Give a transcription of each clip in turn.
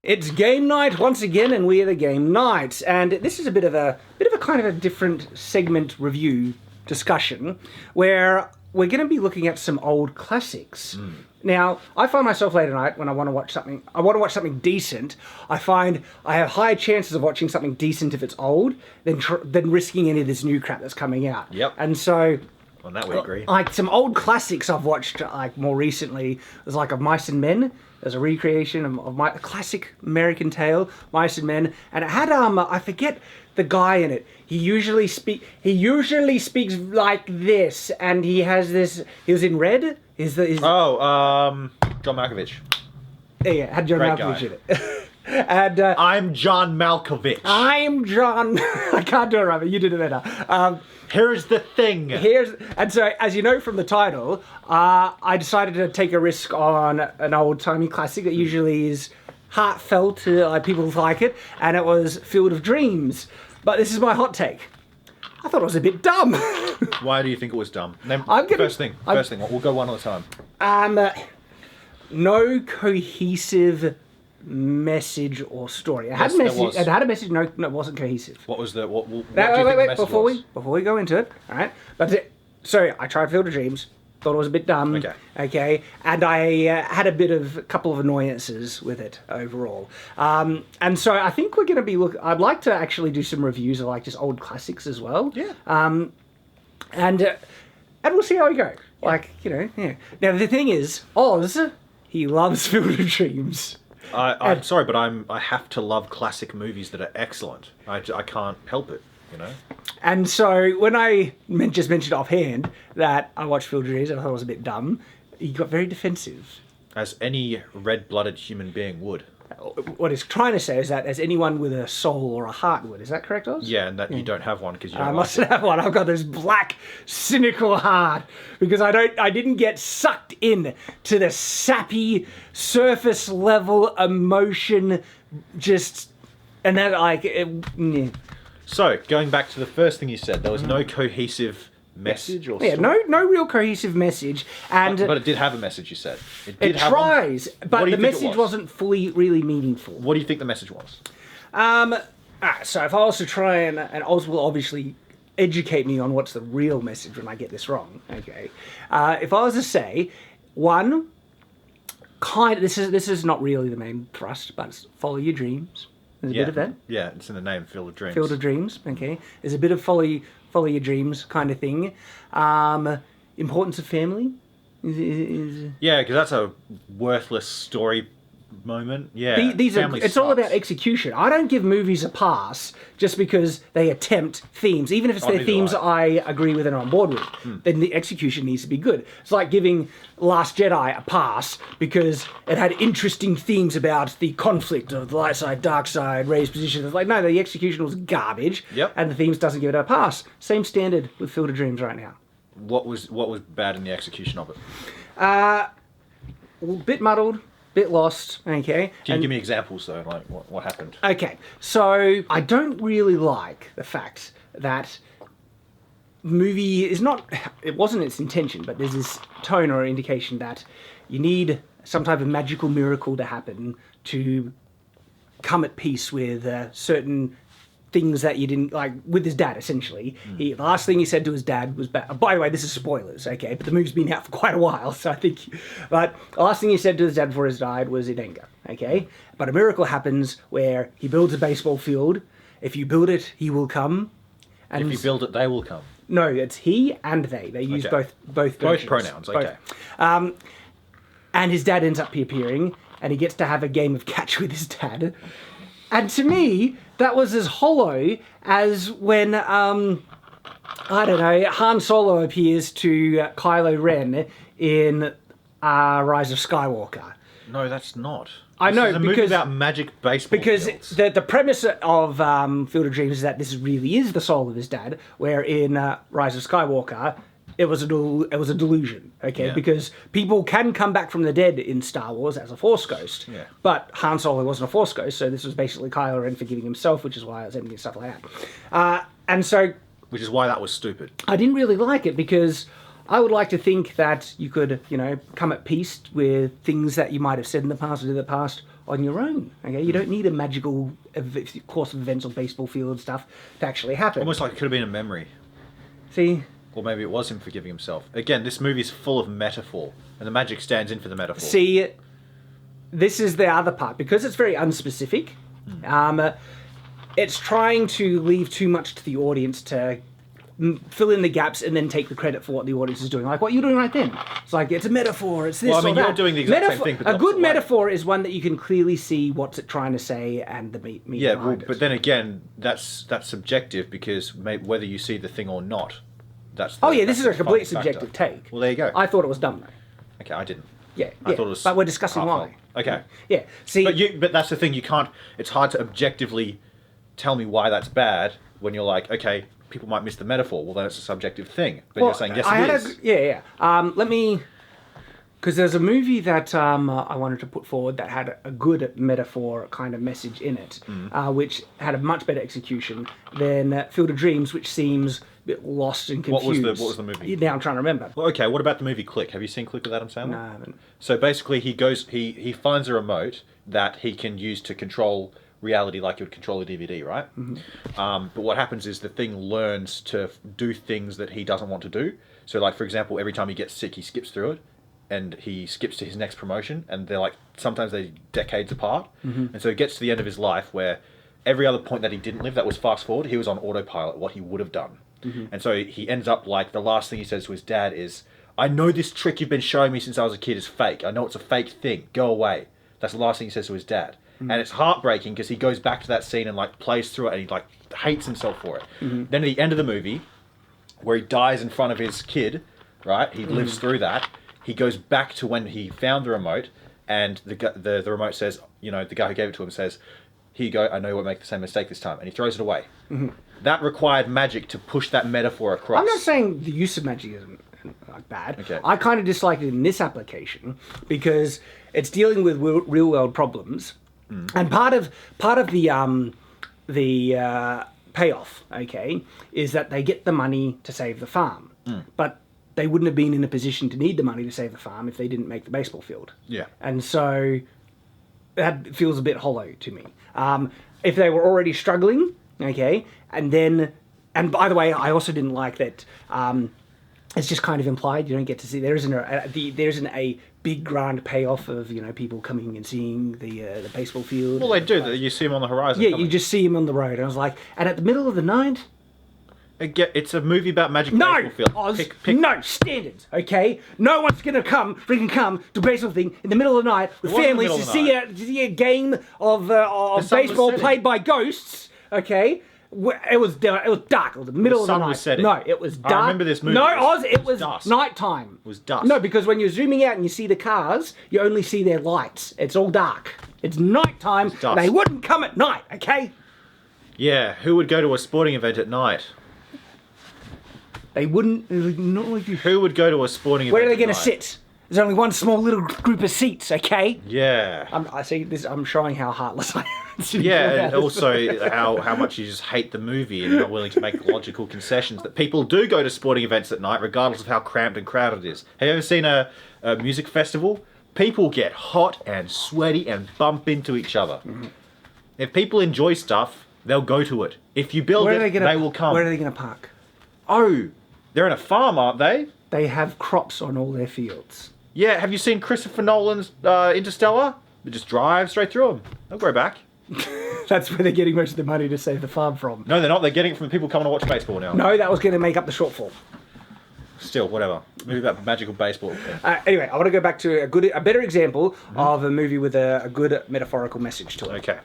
It's game night once again, and we are the Game Knights. And this is a bit of a kind of a different segment review discussion, where we're going to be looking at some old classics. Now, I find myself late at night when I want to watch something decent. I find I have higher chances of watching something decent if it's old than risking any of this new crap that's coming out. Yep. And so, on that we agree. Like some old classics I've watched like more recently was like of Mice and Men. There's a recreation of my classic American tale, Mice and Men, and it had I forget the guy in it. He usually speaks like this, and he has this. He was in Red. John Malkovich. Yeah, had John Great Malkovich guy. in it. And I'm John Malkovich. I'm John. I can't do it right, but you did it better. Here's the thing. And so, as you know from the title, I decided to take a risk on an old-timey classic that usually is heartfelt, people like it, and it was Field of Dreams. But this is my hot take. I thought it was a bit dumb. Why do you think it was dumb? First thing. We'll go one at a time. No cohesive message or story. It had a message. No, it wasn't cohesive. What was the what? Wait, wait. Before we go into it, all right. But so I tried Field of Dreams. Thought it was a bit dumb. Okay. And I had a couple of annoyances with it overall. And so I think we're going to be I'd like to actually do some reviews of like just old classics as well. Yeah. And we'll see how we go. Like, yeah. Now the thing is, Oz, he loves Field of Dreams. I'm sorry, but I have to love classic movies that are excellent. I can't help it, And so when I just mentioned offhand that I watched Field of Dreams and I thought it was a bit dumb, he got very defensive. As any red-blooded human being would. What he's trying to say is that as anyone with a soul or a heart would. Is that correct, Oz? Yeah, and that you don't have one because you don't I mustn't have one. I've got this black, cynical heart because I didn't get sucked in to the sappy, surface level emotion. And then So going back to the first thing you said, there was no cohesive message or yeah, story? no real cohesive message, and but it did have a message. You said it tries, but the message wasn't fully really meaningful. What do you think the message was? So if I was to try and Oz will obviously educate me on what's the real message when I get this wrong. Okay, if I was to say one, this is not really the main thrust, but it's follow your dreams. There's a bit of that. Yeah, it's in the name, Field of Dreams. Field of Dreams, okay. There's a bit of follow your dreams kind of thing. Importance of family is yeah, because that's a worthless story moment. Yeah, it's all about execution. I don't give movies a pass just because they attempt themes, even if it's their themes I agree with and are on board with. Then the execution needs to be good. It's like giving Last Jedi a pass because it had interesting themes about the conflict of the light side, dark side, Rey's position. It's like, no, the execution was garbage. Yep. And the themes doesn't give it a pass. Same standard with Field of Dreams right now. What was bad in the execution of it? A bit muddled. Bit lost, okay. Can you give me examples though, like what happened? Okay, so I don't really like the fact that movie is not. It wasn't its intention, but there's this tone or indication that you need some type of magical miracle to happen to come at peace with certain things that you didn't like with his dad. Essentially, the last thing he said to his dad was bad. By the way, this is spoilers, okay? But the movie's been out for quite a while, so I think. But the last thing he said to his dad before he died was in anger, okay? But a miracle happens where he builds a baseball field. If you build it, he will come. And if you build it, they will come. No, it's he and they. They use both pronouns. Okay. And his dad ends up appearing, and he gets to have a game of catch with his dad. And to me, that was as hollow as when, Han Solo appears to Kylo Ren in Rise of Skywalker. No, that's not. I know, because... It's a movie about magic baseball fields. The premise of Field of Dreams is that this really is the soul of his dad, where in Rise of Skywalker... It was a delusion, okay? Yeah. Because people can come back from the dead in Star Wars as a Force ghost. Yeah. But Han Solo wasn't a Force ghost, so this was basically Kylo Ren forgiving himself, which is why I was emptying stuff like that. And so... Which is why that was stupid. I didn't really like it because I would like to think that you could, come at peace with things that you might have said in the past or did in the past on your own. Okay, you don't need a magical course of events or baseball field stuff to actually happen. Almost like it could have been a memory. See? Or maybe it was him forgiving himself. Again, this movie's full of metaphor, and the magic stands in for the metaphor. See, this is the other part. Because it's very unspecific, it's trying to leave too much to the audience to fill in the gaps and then take the credit for what the audience is doing. Like what you're doing right then. It's like, it's a metaphor, it's this or that. You're doing the exact same thing, but a good metaphor is one that you can clearly see what's it trying to say and the meaning behind it. But then again, that's subjective, because whether you see the thing or not, this is a complete subjective take. Well, there you go. I thought it was dumb, though. Okay, I didn't. Yeah, I thought it was. But we're discussing why. Okay. Yeah. See, but that's the thing. You can't. It's hard to objectively tell me why that's bad when you're like, okay, people might miss the metaphor. Well, then it's a subjective thing. But you're saying yes, it is. Let me. Because there's a movie that I wanted to put forward that had a good metaphor kind of message in it, which had a much better execution than Field of Dreams, which seems a bit lost and confused. What was the movie? Now I'm trying to remember. Well, okay, what about the movie Click? Have you seen Click with Adam Sandler? No, I haven't. So basically, he finds a remote that he can use to control reality like you would control a DVD, right? Mm-hmm. But what happens is the thing learns to do things that he doesn't want to do. So, like, for example, every time he gets sick, he skips through it. And he skips to his next promotion, and they're like, sometimes they're decades apart. Mm-hmm. And so it gets to the end of his life where every other point that he didn't live, that was fast forward, he was on autopilot, what he would have done. Mm-hmm. And so he ends up like, the last thing he says to his dad is, I know this trick you've been showing me since I was a kid is fake. I know it's a fake thing. Go away. That's the last thing he says to his dad. Mm-hmm. And it's heartbreaking because he goes back to that scene and like plays through it, and he like hates himself for it. Mm-hmm. Then at the end of the movie, where he dies in front of his kid, right? He lives through that. He goes back to when he found the remote, and the remote says, the guy who gave it to him says, here you go, I know you won't make the same mistake this time. And he throws it away. Mm-hmm. That required magic to push that metaphor across. I'm not saying the use of magic isn't bad. Okay. I kind of dislike it in this application because it's dealing with real world problems. Mm. And part of the payoff, okay, is that they get the money to save the farm. Mm. But they wouldn't have been in a position to need the money to save the farm if they didn't make the baseball field. Yeah. And so that feels a bit hollow to me. If they were already struggling, okay, and by the way, I also didn't like that it's just kind of implied. You don't get to see, there isn't a big grand payoff of, people coming and seeing the baseball field. Well, they do. You see them on the horizon. Yeah, you just see them on the road. And I was like, and at the middle of the night, it's a movie about magic baseball field. Oz, no standards, okay? No one's gonna come to a baseball thing in the middle of the night with families to see a game of baseball played by ghosts, okay? It was dark. It was the middle of the night. Was setting. No, it was dark. I remember this movie. No, Oz, it was dusk. nighttime. It was dusk. No, because when you're zooming out and you see the cars, you only see their lights. It's all dark. It's nighttime. They wouldn't come at night, okay? Yeah, who would go to a sporting event at night? They wouldn't. Not like you. Who would go to a sporting event? Where are they going to sit? There's only one small little group of seats, okay? Yeah. I see this. I'm showing how heartless I am. Yeah, and also how much you just hate the movie and you're not willing to make logical concessions. That people do go to sporting events at night, regardless of how cramped and crowded it is. Have you ever seen a music festival? People get hot and sweaty and bump into each other. Mm-hmm. If people enjoy stuff, they'll go to it. If you build they will come. Where are they going to park? Oh, they're in a farm, aren't they? They have crops on all their fields. Yeah, have you seen Christopher Nolan's Interstellar? They just drive straight through them. They'll go back. That's where they're getting most of the money to save the farm from. No, they're not. They're getting it from the people coming to watch baseball now. No, that was going to make up the shortfall. Still, whatever. Movie about magical baseball. Anyway, I want to go back to a better example of a movie with a good metaphorical message to it. Okay.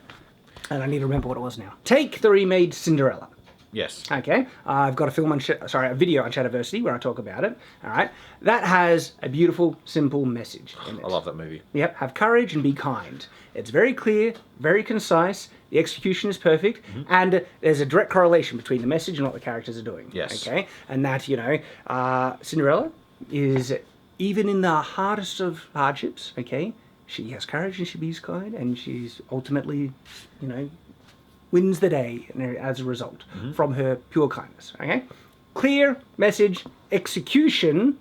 And I need to remember what it was now. Take the remade Cinderella. Yes. Okay. I've got a video on Shadiversity where I talk about it. All right. That has a beautiful, simple message in it. I love that movie. Yep. Have courage and be kind. It's very clear, very concise. The execution is perfect, and there's a direct correlation between the message and what the characters are doing. Yes. Okay. And that Cinderella is, even in the hardest of hardships. Okay. She has courage and she be kind, and she's ultimately, wins the day as a result from her pure kindness. Okay, clear message, execution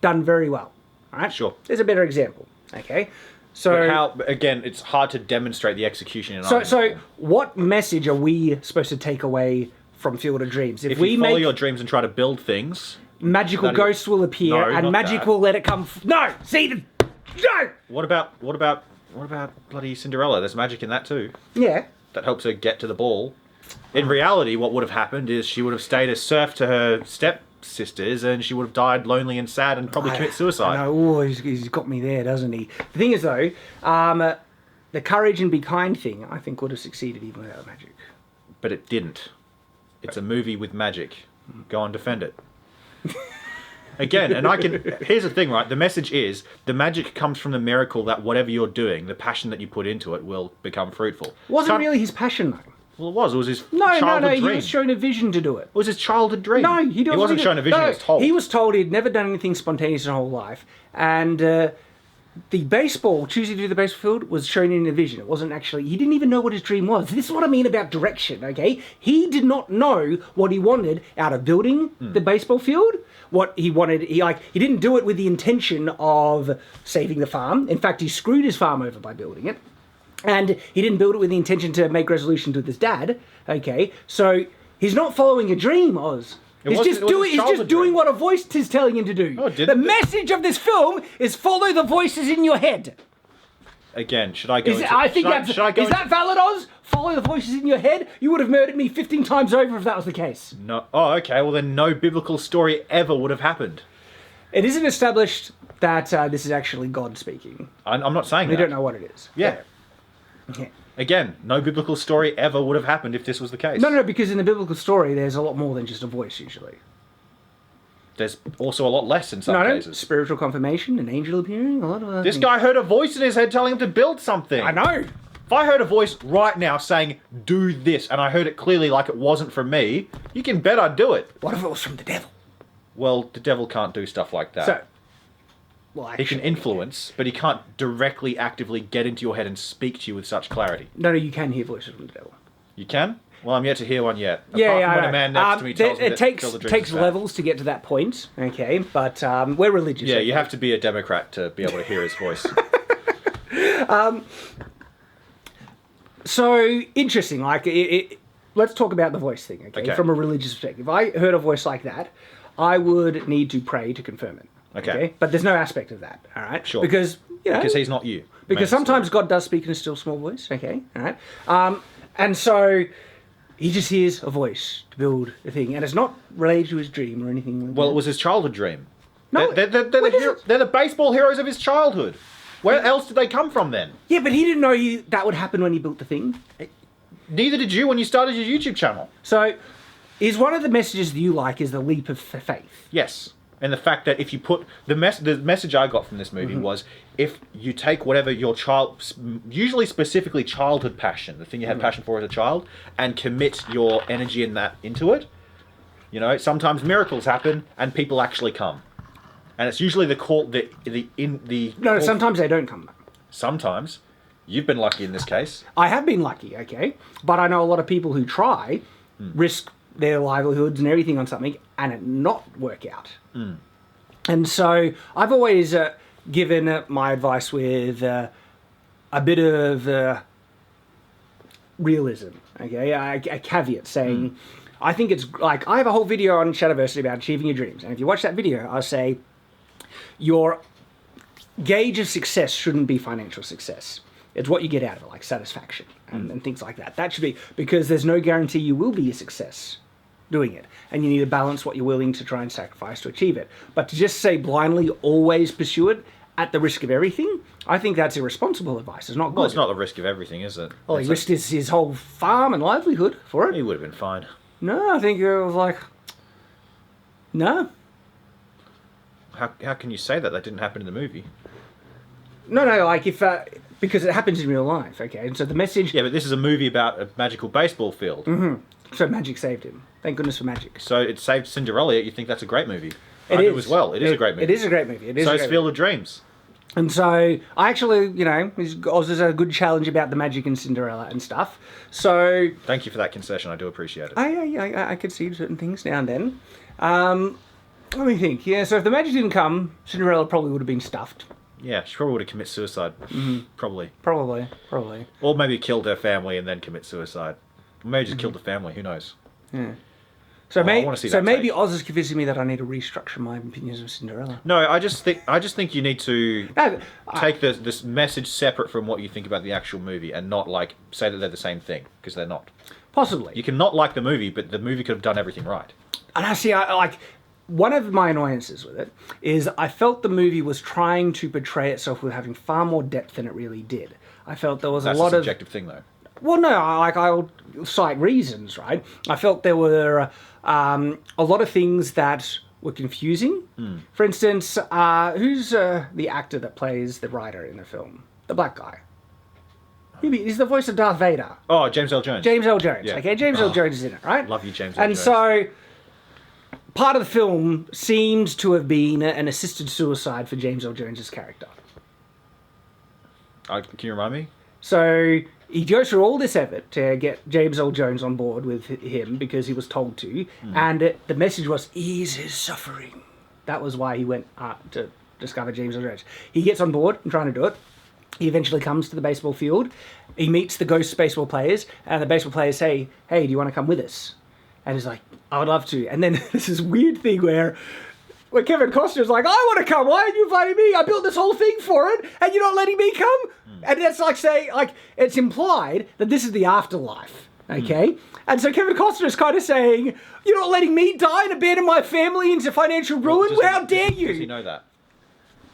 done very well. All right? Sure. There's a better example. Okay? So, But how, again, it's hard to demonstrate the execution in so what message are we supposed to take away from Field of Dreams? if you follow your dreams and try to build things... Magical ghosts will appear, No, and not magic that. will let it come... No! See? No! What about bloody Cinderella? There's magic in that too. Yeah. That helps her get to the ball. In reality, what would have happened is she would have stayed as serf to her stepsisters, and she would have died lonely and sad and probably commit suicide. I know. Oh, he's got me there, doesn't he? The thing is, though, the courage and be kind thing, I think, would have succeeded even without magic. But it didn't. It's a movie with magic. Go and defend it. Again, and here's the thing, right? The message is, the magic comes from the miracle that whatever you're doing, the passion that you put into it will become fruitful. Wasn't really his passion, though. Well, it was. It was his No, childhood dream. he was shown a vision to do it. It was his childhood dream. No, he wasn't shown a vision, he was told. He was told he'd never done anything spontaneous in his whole life. And the baseball, choosing to do the baseball field, was shown in a vision. It wasn't actually... He didn't even know what his dream was. This is what I mean about direction, okay? He did not know what he wanted out of building the baseball field. What he wanted... He didn't do it with the intention of saving the farm. In fact, he screwed his farm over by building it. And he didn't build it with the intention to make resolutions with his dad, okay? So he's not following a dream, Oz. He's just doing what a voice is telling him to do. Oh, the message of this film is follow the voices in your head. Again, should I go Is that valid, Oz? Follow the voices in your head? You would have murdered me 15 times over if that was the case. No. Oh, okay. Well, then no biblical story ever would have happened. It isn't established that this is actually God speaking. I'm not saying that. We don't know what it is. Yeah. Yeah. Again, no biblical story ever would have happened if this was the case. No, because in the biblical story, there's a lot more than just a voice, usually. There's also a lot less in some cases. Spiritual confirmation, an angel appearing, a lot of other This things. guy heard a voice in his head telling him to build something. I know. If I heard a voice right now saying, do this, and I heard it clearly like it wasn't from me, you can bet I'd do it. What if it was from the devil? Well, the devil can't do stuff like that. So, well, He can influence, but he can't directly, actively get into your head and speak to you with such clarity. No, you can hear voices from the devil. You can? Well, I'm yet to hear one yet. Yeah, Apart yeah, from I when know. a man next to me tells me that takes Field of Dreams takes is bad. levels to get to that point, okay? But we're religious. Yeah, okay? you have to be a Democrat to be able to hear his voice. So, interesting, let's talk about the voice thing, okay? From a religious perspective. If I heard a voice like that, I would need to pray to confirm it. Okay. But there's no aspect of that, all right? Sure. Because, Because he's not you. Because sometimes God does speak in a still small voice, okay? All right? And so he just hears a voice to build a thing, and it's not related to his dream or anything like Well, that. it was his childhood dream. No, they're the baseball heroes of his childhood. Where else did they come from then? Yeah, but he didn't know that would happen when he built the thing. Neither did you when you started your YouTube channel. So, is one of the messages that you like is the leap of faith? Yes. And the fact that if you put... The message I got from this movie was, if you take whatever your usually specifically childhood passion, the thing you had passion for as a child, and commit your energy into it, you know, sometimes miracles happen and people actually come. And it's usually Sometimes they don't come back. Sometimes. You've been lucky in this case. I have been lucky, okay? But I know a lot of people who try, risk their livelihoods and everything on something, and it not work out. And so I've always given my advice with a bit of realism, okay? A caveat saying, I think it's like, I have a whole video on Shadiversity about achieving your dreams. And if you watch that video, I'll say, your gauge of success shouldn't be financial success. It's what you get out of it, like satisfaction and things like that. That should be, because there's no guarantee you will be a success doing it. And you need to balance what you're willing to try and sacrifice to achieve it. But to just say blindly always pursue it at the risk of everything, I think that's irresponsible advice. It's not good. Well, it's not the risk of everything, is it? Well, he risked his whole farm and livelihood for it. He would have been fine. No, I think it was like, no. How can you say that? That didn't happen in the movie. No, like if... because it happens in real life, okay? And so the message... Yeah, but this is a movie about a magical baseball field. So magic saved him. Thank goodness for magic. So it saved Cinderella, yet you think that's a great movie. It I is. do as well. It is a great movie. It is a great movie. So it's Field of Dreams. And so I actually, you know, Oz is a good challenge about the magic in Cinderella and stuff. So... Thank you for that concession. I do appreciate it. I concede certain things now and then. Let me think. Yeah, so if the magic didn't come, Cinderella probably would have been stuffed. Yeah, she probably would have committed suicide. Probably. Probably. Or maybe killed her family and then commit suicide. Or maybe just killed the family, who knows? Yeah. So, I wanna see that maybe take. Oz is convincing me that I need to restructure my opinions of Cinderella. No, I just think you need to No, take this message separate from what you think about the actual movie and not like say that they're the same thing, because they're not. possibly. You can not like the movie, but the movie could have done everything right. And I see, like, one of my annoyances with it is I felt the movie was trying to portray itself with having far more depth than it really did. I felt there was That's a lot a of... subjective thing, though. Well, no, I'll cite reasons, right? I felt there were a lot of things that were confusing. For instance, who's the actor that plays the writer in the film? The black guy. He's the voice of Darth Vader. Oh, James L. Jones. James L. Jones. Yeah. Okay, James L. Jones is in it, right? Love you, James L. And Jones. so part of the film seems to have been an assisted suicide for James L. Jones's character. Can you remind me? So he goes through all this effort to get James L. Jones on board with him because he was told to, and the message was ease his suffering. That was why he went to discover James L. Jones. He gets on board and trying to do it. He eventually comes to the baseball field. He meets the ghost baseball players, and the baseball players say, "Hey, do you want to come with us?" And he's like, "I would love to." And then there's this weird thing where Kevin Costner's like, "I want to come. Why aren't you inviting me? I built this whole thing for it, and you're not letting me come." And that's like saying, like, it's implied that this is the afterlife, okay? And so Kevin Costner's kind of saying, "You're not letting me die and abandon my family into financial ruin? How dare you?" Does he know that?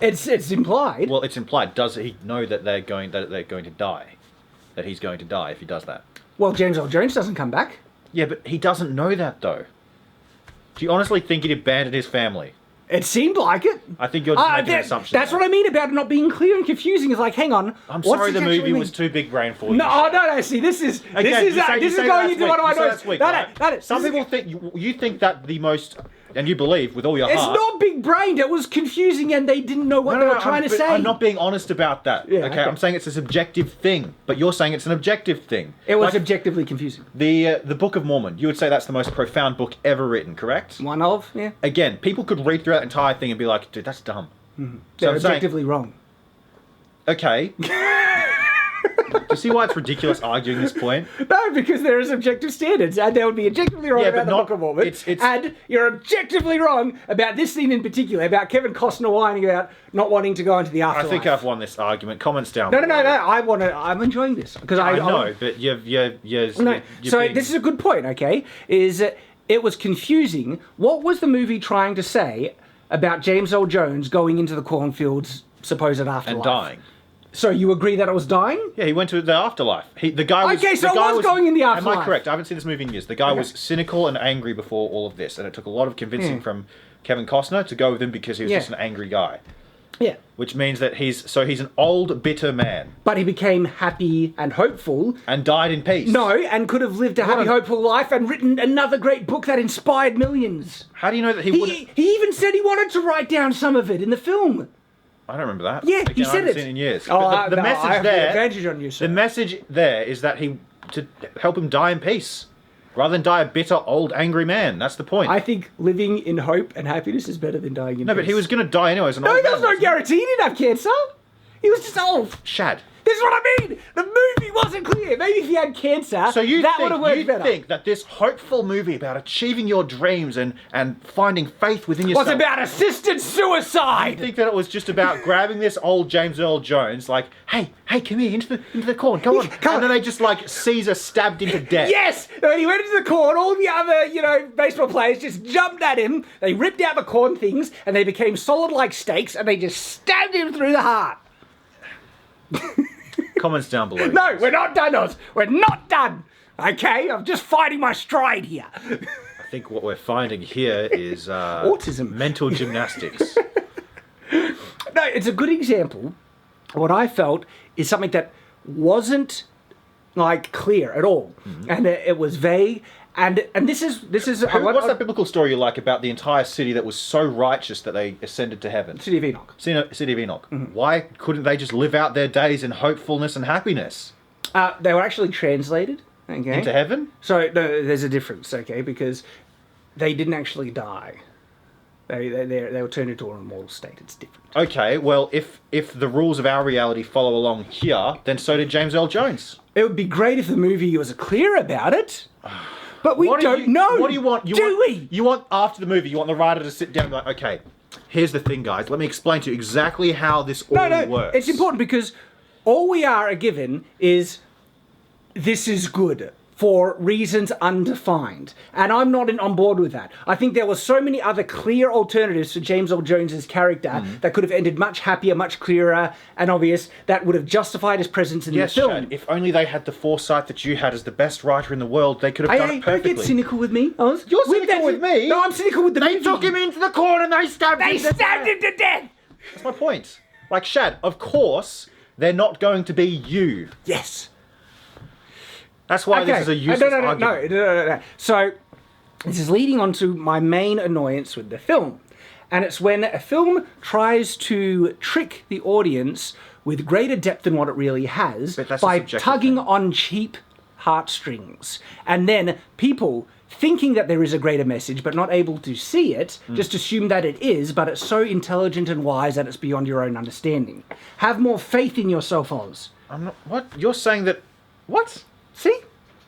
It's implied. Well, it's implied. Does he know that they're going to die? That he's going to die if he does that? Well, James L. Jones doesn't come back. Yeah, but he doesn't know that, though. Do you honestly think he'd abandoned his family? It seemed like it. I think you're just making an assumption. That's what I mean about it not being clear and confusing. It's like, hang on. I'm what's sorry this the actually movie mean? was too big brain for you. No. See, this is going into one of my notes. Some people think you think that the most, and you believe with all your It's heart. not big brained. It was confusing, and they didn't know what they were trying to say. I'm not being honest about that. Yeah, okay, okay. I'm saying it's a subjective thing, but you're saying it's an objective thing. It was Like, objectively confusing. the Book of Mormon. You would say that's the most profound book ever written, correct? One of, yeah. Again, people could read through that entire thing and be like, "Dude, that's dumb." They're I'm saying- objectively wrong. Okay. Do you see why it's ridiculous arguing this point? No, because there is objective standards, and they would be objectively wrong Yeah, about but the not- Book of Mormon. it's- And you're objectively wrong about this scene in particular, about Kevin Costner whining about not wanting to go into the I afterlife. think I've won this argument. Comments down No. below. I'm enjoying this because I know, but you're No. So being- this is a good point. Okay, is it was confusing. What was the movie trying to say about James L. Jones going into the cornfields, supposed afterlife, and dying. So you agree that it was dying? Yeah, he went to the afterlife. The guy was... Okay, so the it guy was going in the Am afterlife. I correct? I haven't seen this movie in years. The guy was cynical and angry before all of this, and it took a lot of convincing from Kevin Costner to go with him because he was just an angry guy. Yeah. Which means that he's an old, bitter man. But he became happy and hopeful. And died in peace. No, and could have lived a happy, hopeful life and written another great book that inspired millions. How do you know that he wouldn't... He even said he wanted to write down some of it in the film. I don't remember that. Yeah, Again, he I said haven't it. seen it in years. Oh, But the no, I message have the there... advantage on you, sir. The message there is that to help him die in peace. Rather than die a bitter, old, angry man. That's the point. I think living in hope and happiness is better than dying in No, peace. but he was going to die anyway as an No, old there was man. no guarantee he didn't have cancer. He was just old. Shad. This is what I mean. The movie wasn't clear. Maybe if he had cancer, So that would have worked better. think that this hopeful movie about achieving your dreams and finding faith within yourself... Was about assisted suicide. You think that it was just about grabbing this old James Earl Jones, like, hey, come here, into the corn, come on. Come and then they just, like, Caesar stabbed him to death. Yes! When he went into the corn, all the other, baseball players just jumped at him. They ripped out the corn things, and they became solid like stakes, and they just stabbed him through the heart. Comments down below. No, we're not done, Oz. We're not done. Okay? I'm just finding my stride here. I think what we're finding here is... Autism. Mental gymnastics. No, it's a good example. What I felt is something that wasn't, clear at all. Mm-hmm. And it was vague. And this is What's that biblical story you like about the entire city that was so righteous that they ascended to heaven? City of Enoch. City of Enoch. Mm-hmm. Why couldn't they just live out their days in hopefulness and happiness? They were actually translated. Okay. Into heaven? So no, there's a difference, okay, because they didn't actually die. They were turned into an immortal state. It's different. Okay, well, if the rules of our reality follow along here, then so did James Earl Jones. It would be great if the movie was clear about it. But we don't know. What do you want? We? You want, after the movie, you want the writer to sit down and be like, okay, here's the thing, guys. Let me explain to you exactly how this all works. It's important because all we are given is this is good for reasons undefined. And I'm not on board with that. I think there were so many other clear alternatives for James Earl Jones's character that could have ended much happier, much clearer and obvious, that would have justified his presence in the film. Shad, if only they had the foresight that you had as the best writer in the world, they could have done it perfectly. Don't get cynical with me, Oz. You're cynical with me? No, I'm cynical with the movie. They took him into the corner and they stabbed him to death! That's my point. Like, Shad, of course, they're not going to be you. Yes. That's why this is a useless argument. No. So, this is leading on to my main annoyance with the film. And it's when a film tries to trick the audience with greater depth than what it really has by tugging on cheap heartstrings. And then people, thinking that there is a greater message but not able to see it, just assume that it is, but it's so intelligent and wise that it's beyond your own understanding. Have more faith in yourself, Oz. I'm not... What? You're saying that... What? See?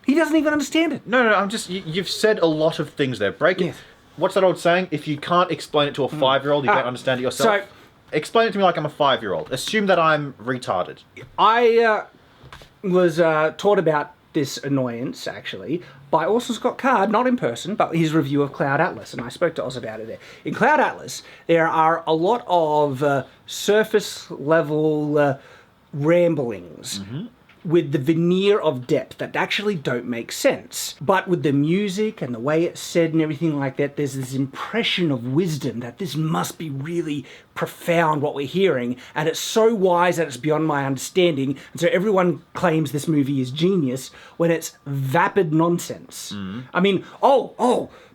He doesn't even understand it. No, I'm just... You've said a lot of things there. Break it. Yes. What's that old saying? If you can't explain it to a 5-year-old, you don't understand it yourself. So, explain it to me like I'm a 5-year-old. Assume that I'm retarded. I was taught about this annoyance, actually, by Orson Scott Card, not in person, but his review of Cloud Atlas, and I spoke to Oz about it there. In Cloud Atlas, there are a lot of surface-level ramblings with the veneer of depth that actually don't make sense. But with the music and the way it's said and everything like that, there's this impression of wisdom that this must be really profound, what we're hearing, and it's so wise that it's beyond my understanding, and so everyone claims this movie is genius when it's vapid nonsense. I mean,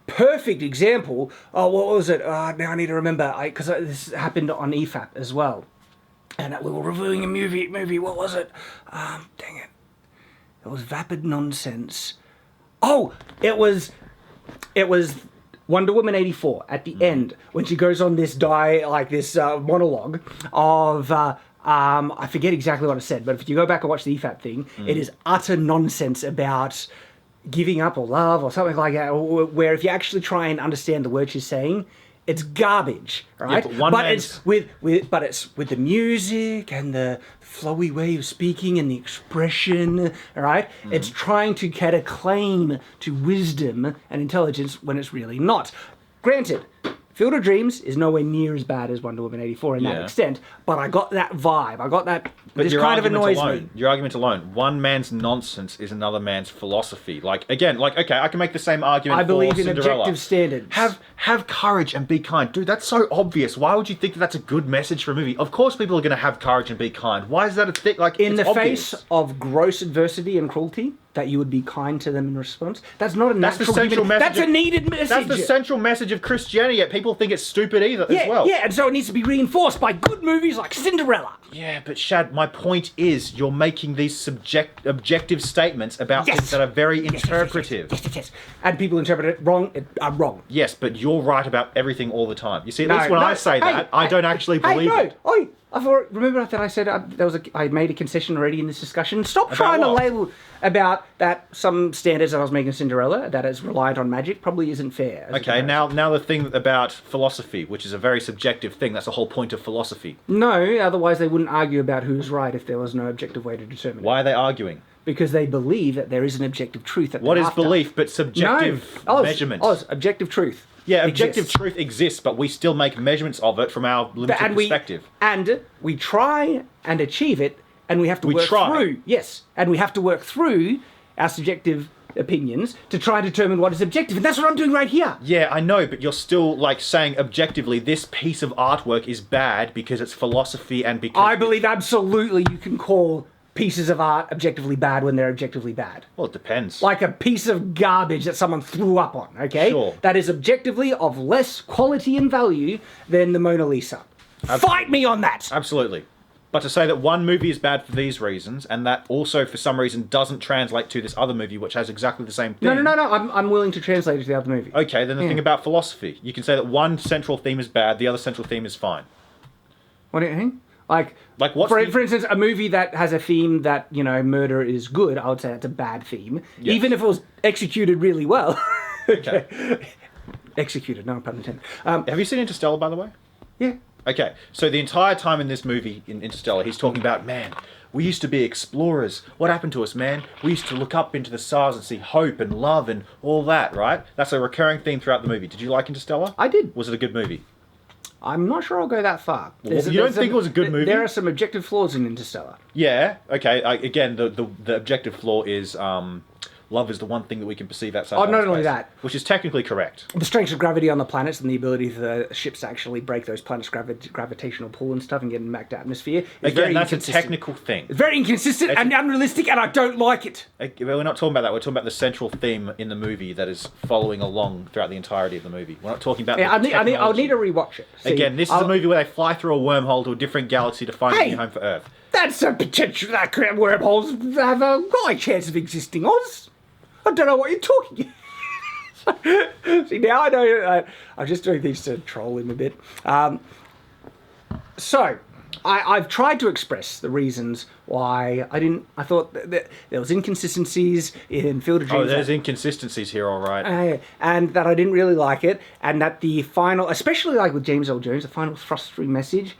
perfect example. Oh, what was it? Now I need to remember, because this happened on EFAP as well. And we were reviewing a movie, what was it? Dang it. It was vapid nonsense. Oh, it was Wonder Woman 84 at the end, when she goes on this monologue of, I forget exactly what it said, but if you go back and watch the EFAP thing, it is utter nonsense about giving up or love or something like that, where if you actually try and understand the words she's saying, it's garbage, right? Yeah, but it's with the music and the flowy way of speaking and the expression, right? It's trying to get a claim to wisdom and intelligence when it's really not. Granted, Field of Dreams is nowhere near as bad as Wonder Woman 84 in that extent, but I got that vibe. I got that. But this kind of annoys me. Your argument alone, one man's nonsense is another man's philosophy. Okay, I can make the same argument. I believe for in Cinderella. objective standards. Have courage and be kind, dude. That's so obvious. Why would you think that that's a good message for a movie? Of course, people are going to have courage and be kind. Why is that a thing? In the face of gross adversity and cruelty, that you would be kind to them in response. That's not a natural human. That's a needed message. That's the central message of Christianity. Yet people think it's stupid as well. Yeah, and so it needs to be reinforced by good movies like Cinderella. Yeah, but Shad, my point is you're making these objective statements about things that are very interpretive. Yes. And people interpret it wrong. Wrong. Yes, but you're right about everything all the time. You see, at least when I say that, I don't actually believe it. Remember that I said I made a concession already in this discussion? Stop trying to label about that some standards that I was making Cinderella, that is reliant on magic, probably isn't fair. Okay, now the thing about philosophy, which is a very subjective thing, that's the whole point of philosophy. No, otherwise they wouldn't argue about who's right if there was no objective way to determine it. Why are they arguing? Because they believe that there is an objective truth that What is belief but subjective measurement? Objective truth. Yeah, objective truth exists, but we still make measurements of it from our limited perspective. And we try and achieve it, and we have to work through. Yes, and we have to work through our subjective opinions to try and determine what is objective, and that's what I'm doing right here. Yeah, I know, but you're still saying objectively this piece of artwork is bad because it's philosophy and because... I believe absolutely you can call pieces of art objectively bad when they're objectively bad. Well, it depends. Like a piece of garbage that someone threw up on, okay? Sure. That is objectively of less quality and value than the Mona Lisa. Fight me on that! Absolutely. But to say that one movie is bad for these reasons, and that also for some reason doesn't translate to this other movie, which has exactly the same thing. No. I'm willing to translate it to the other movie. Okay, then the thing about philosophy, you can say that one central theme is bad, the other central theme is fine. What do you think? Like what's for instance, a movie that has a theme that, murder is good, I would say that's a bad theme. Yes. Even if it was executed really well. Okay. Executed, no pun intended. Have you seen Interstellar, by the way? Yeah. Okay, so the entire time in this movie, in Interstellar, he's talking about, man, we used to be explorers. What happened to us, man? We used to look up into the stars and see hope and love and all that, right? That's a recurring theme throughout the movie. Did you like Interstellar? I did. Was it a good movie? I'm not sure I'll go that far. You don't think it was a good movie? There are some objective flaws in Interstellar. Yeah, okay. Again, the objective flaw is love is the one thing that we can perceive outside not space, only that. which is technically correct. The strength of gravity on the planets and the ability for the ships to actually break those planets' gravitational pull and stuff and get in back to atmosphere is Again, very that's a inconsistent. technical thing. It's very inconsistent and unrealistic, and I don't like it. We're not talking about that. We're talking about the central theme in the movie that is following along throughout the entirety of the movie. We're not talking about I'll need to rewatch it. See, Again, this is a movie where they fly through a wormhole to a different galaxy to find a new home for Earth. That's a potential that wormholes have a high chance of existing, Oz. I don't know what you're talking about. See, now I know I'm just doing these to troll him a bit. So, I've tried to express the reasons why I thought that there was inconsistencies in Field of Dreams. Oh, there's inconsistencies here, all right. And that I didn't really like it, and that the final, especially like with James L. Jones, the final thrust-through message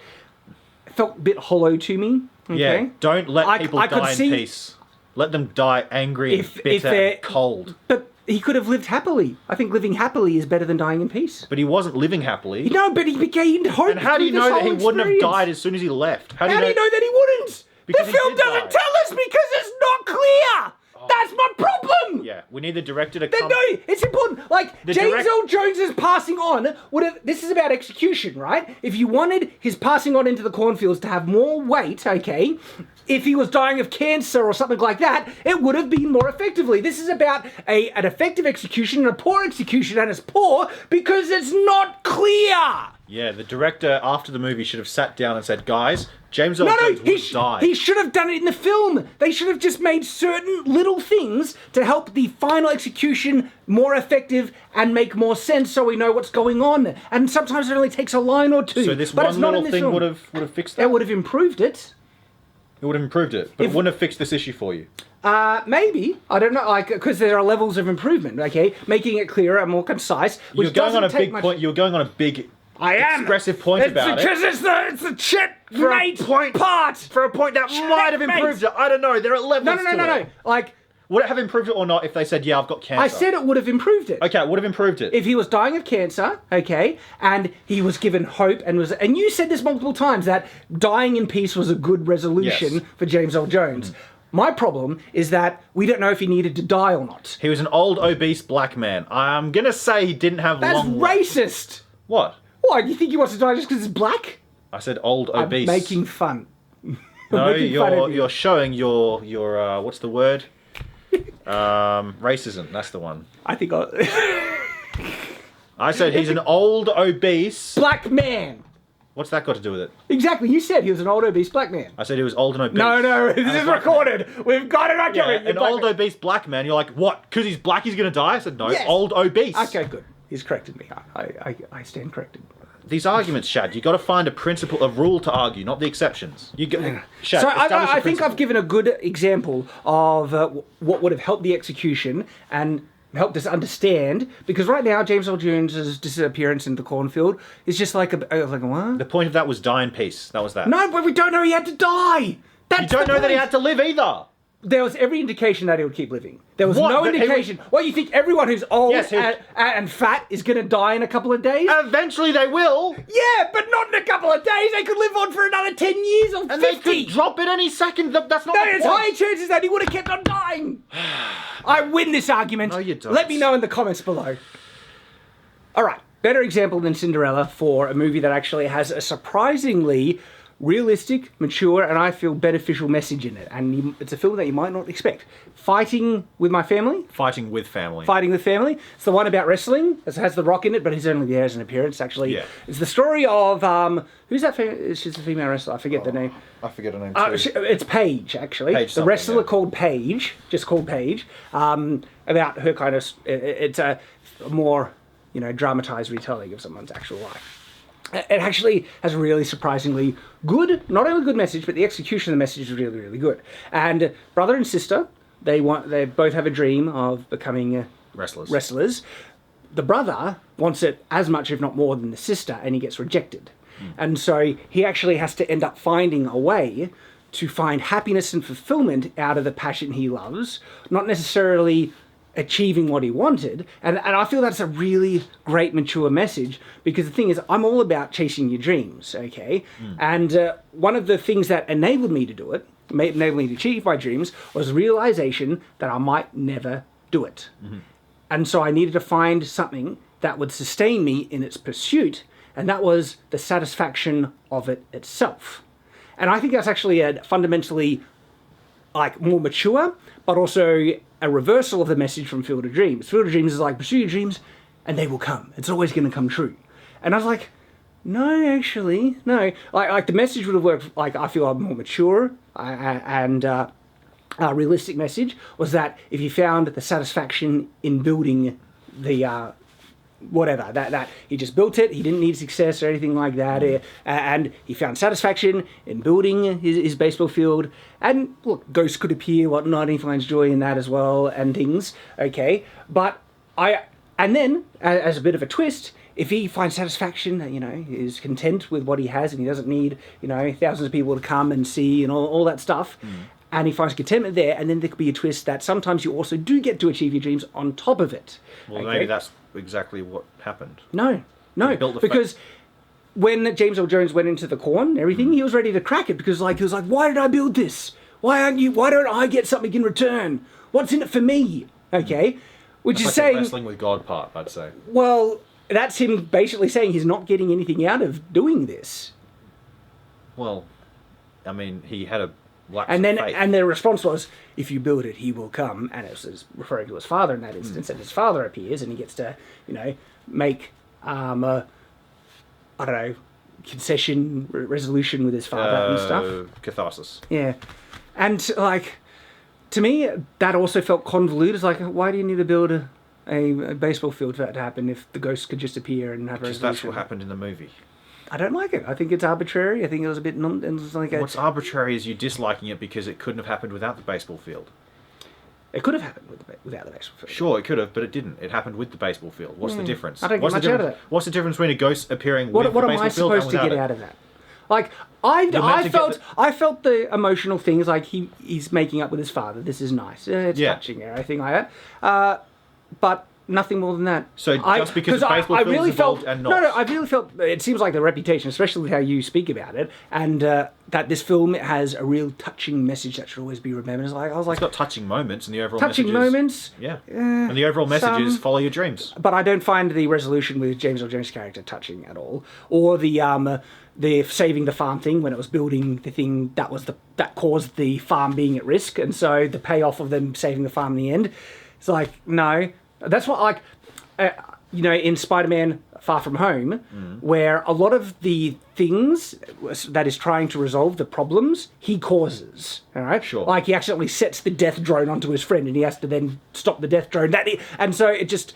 felt a bit hollow to me. Okay? Yeah, don't let people die in peace. Let them die angry and bitter and cold. But he could have lived happily. I think living happily is better than dying in peace. But he wasn't living happily. No, but he gained hope. And how do you know that he wouldn't have died as soon as he left? How do you know that he wouldn't? Because the film doesn't tell us because it's not clear. That's my problem. Yeah, we need the director to come... No, it's important. Like, James L. Jones's passing on would have... This is about execution, right? If you wanted his passing on into the cornfields to have more weight, okay, if he was dying of cancer or something like that, it would have been more effectively. This is about an effective execution and a poor execution, and it's poor because it's not clear. Yeah, the director, after the movie, should have sat down and said, guys, James L. Jones would die. He should have done it in the film. They should have just made certain little things to help the final execution more effective and make more sense so we know what's going on. And sometimes it only takes a line or two. So this one little thing would have fixed that? It would have improved it. It would have improved it, but it wouldn't have fixed this issue for you. Maybe. I don't know, because there are levels of improvement, okay? Making it clearer and more concise. You're going on a big point. You're going on a big... expressive point about it. Because it's the checkmate part. For a point that might have improved it. I don't know. There are levels to it. No. Like... Would it have improved it or not if they said, yeah, I've got cancer? I said it would have improved it. Okay, it would have improved it. If he was dying of cancer, okay, and he was given hope and you said this multiple times, that dying in peace was a good resolution for James L. Jones. My problem is that we don't know if he needed to die or not. He was an old, obese black man. I'm going to say he didn't have long That's racist. What? Why, do you think he wants to die just because he's black? I said old, obese. I'm making fun. No, you're showing your what's the word? Racism, that's the one. I think I said he's an old, obese... black man. What's that got to do with it? Exactly, you said he was an old, obese black man. I said he was old and obese. No, this is recorded. We've got it on camera. An old, obese black man. You're like, what? Because he's black, he's going to die? I said, no, yes. Old, obese. Okay, good. He's corrected me. I stand corrected. These arguments, Shad, you got to find a rule to argue, not the exceptions. Shad, so I think I've given a good example of what would have helped the execution and helped us understand, because right now James L. Jones's disappearance in the cornfield is just like what? The point of that was die in peace. That was that. No, but we don't know he had to die. You don't know that he had to live either. There was every indication that he would keep living. There was no indication. What, you think everyone who's old and fat is going to die in a couple of days? Eventually they will. Yeah, but not in a couple of days. They could live on for another 10 years or 50. And they could drop it any second. That's not the point. There's high chances that he would have kept on dying. I win this argument. No, you don't. Let me know in the comments below. All right. Better example than Cinderella for a movie that actually has a surprisingly realistic, mature, and I feel beneficial message in it. And it's a film that you might not expect. Fighting with my family. Fighting with family. Fighting with family. It's the one about wrestling. It has The Rock in it, but he's only there as an appearance, actually. Yeah. It's the story of... who's that? She's a female wrestler. I forget the name. I forget her name too. It's Paige, actually. Paige the wrestler yeah. called Paige, just called Paige. About her kind of... It's a more, dramatized retelling of someone's actual life. It actually has a really surprisingly good, not only good message, but the execution of the message is really, really good. And brother and sister, they both have a dream of becoming wrestlers. The brother wants it as much, if not more, than the sister, and he gets rejected. And so he actually has to end up finding a way to find happiness and fulfillment out of the passion he loves, not necessarily achieving what he wanted. And I feel that's a really great mature message, because the thing is, I'm all about chasing your dreams, okay? And one of the things that enabled me to do it, enabled me to achieve my dreams, was the realization that I might never do it. And so I needed to find something that would sustain me in its pursuit, and that was the satisfaction of it itself. And I think that's actually a fundamentally more mature, but also a reversal of the message from Field of Dreams. Field of Dreams is like, pursue your dreams and they will come. It's always going to come true. And I was like, no, actually, no. Like the message would have worked, I feel I'm more mature and realistic message was that if you found the satisfaction in building the whatever, that he just built it, he didn't need success or anything like that, and he found satisfaction in building his baseball field, and look, ghosts could appear, whatnot, and he finds joy in that as well, and things, okay, but and then, as a bit of a twist, if he finds satisfaction, is content with what he has, and he doesn't need, thousands of people to come and see, and all that stuff, and he finds contentment there, and then there could be a twist that sometimes you also do get to achieve your dreams on top of it. Well, okay? Maybe that's exactly what happened. No, because when James Earl Jones went into the corn and everything, he was ready to crack it, because he was like, why did I build this? Why don't I get something in return? What's in it for me? Okay? Which that's is like saying... the wrestling with God part, I'd say. Well, that's him basically saying he's not getting anything out of doing this. Well, I mean, he had a lapse and then of faith. and their response was, if you build it, he will come. And it was referring to his father in that instance, and his father appears, and he gets to, make concession resolution with his father and stuff. Catharsis. Yeah. And to me, that also felt convoluted. It's like, why do you need to build a baseball field for that to happen if the ghosts could just appear and have a resolution? Because that's what happened in the movie. I don't like it. I think it's arbitrary. I think it was a bit What's arbitrary is you disliking it because it couldn't have happened without the baseball field. It could have happened without the baseball field. Sure, it could have, but it didn't. It happened with the baseball field. What's the difference? I don't get much out of it. What's the difference between a ghost appearing with the What am baseball I field and supposed to without get it? out of that? I felt the emotional things, like he's making up with his father. This is nice. It's touching or anything like that. But nothing more than that. So just because the baseball field is involved and not... No, I really felt... It seems like the reputation, especially with how you speak about it, and that this film has a real touching message that should always be remembered. It's got touching moments, and the overall touching moments. Yeah. And the overall message is follow your dreams. But I don't find the resolution with James Earl Jones' character touching at all. Or the saving the farm thing, when it was building the thing that caused the farm being at risk, and so the payoff of them saving the farm in the end. It's like, no... That's what, in Spider-Man Far From Home, where a lot of the things that is trying to resolve the problems, he causes, all right? Sure. Like, he accidentally sets the death drone onto his friend, and he has to then stop the death drone. And so it just,